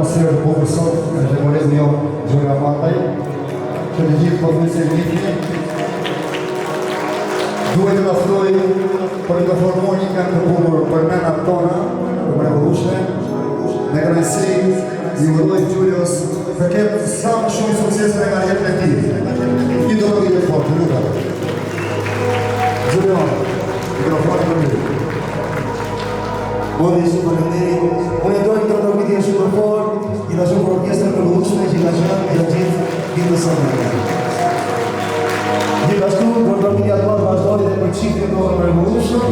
atmosferë të bukur sot, në hemorizmi jo Gjurga Mataj, që të gjithë përvëse e vitni. Duhet të laftoj për një harmonikën të bukur për menat tona, për mrekullueshme, me kënaqësi ju uroj Gjulios për këtë sa më shumë sukses në karrierën e tij. Një dorë të fortë, lutem. Gjulio, mikrofoni për ju. Bodi superintendenti, unë dojnë të përmiti e super fort, i da shumë për orkestrën për lushme që i da qënë e gjithë gjithë sëmë në një. Gjithashtu, për përmiti atuar vazhdojnë dhe për qifri në për lushme,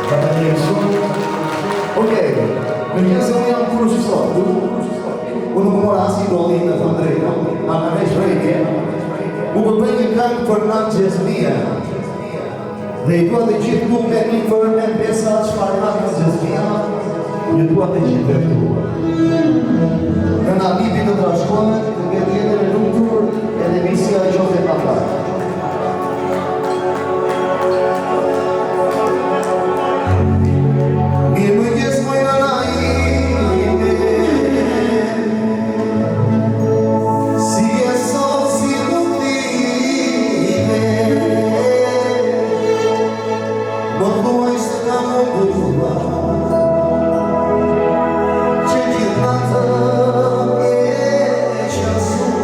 ka të një shumë. Okej, në një se unë jam kërë shqisot, unë më mora asë i rolin në thëmë drejta, a në veç rejtje, u përbëj një këngë për natë gjezmija. Dhe i duat e gjithë tu me një fërme pesa qëfar nga në gjezmija, një duat e gjithë dhe tu. Në nga bibi të trashkohet, të këtë jetër e luktur, edhe misja e qote patar. Mirë më njës mojnë në ime, si e sot si mundime, më thuaj së nga më buva, që gjithë në të e qasu.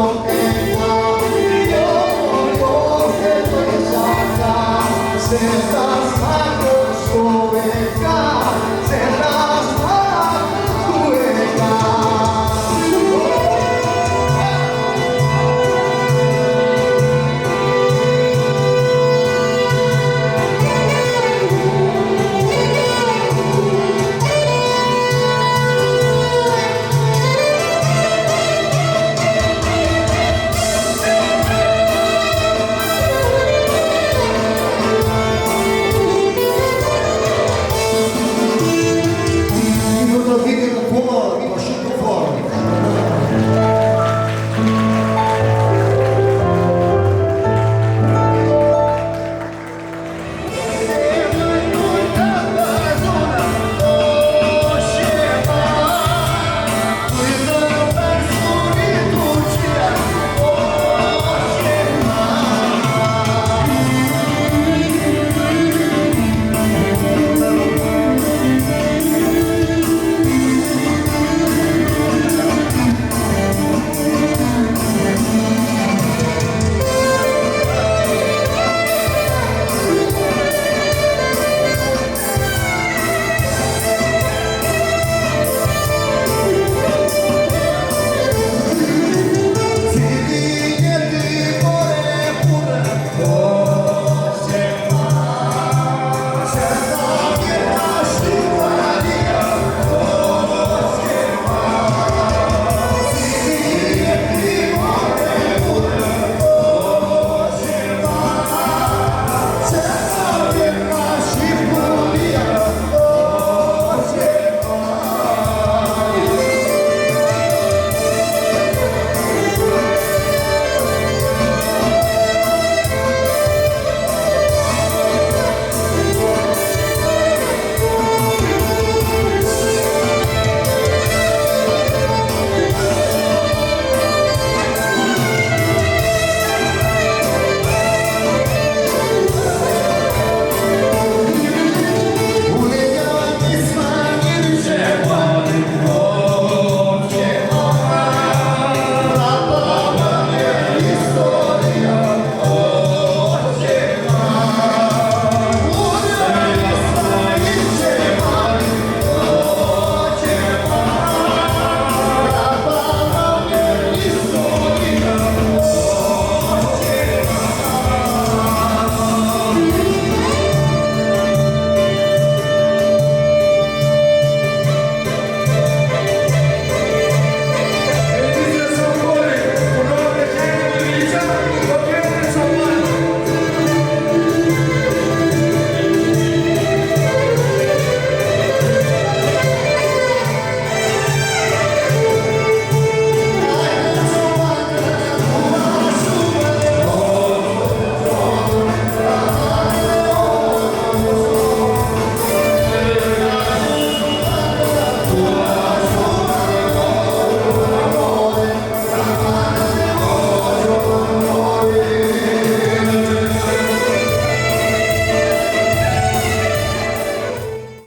Ito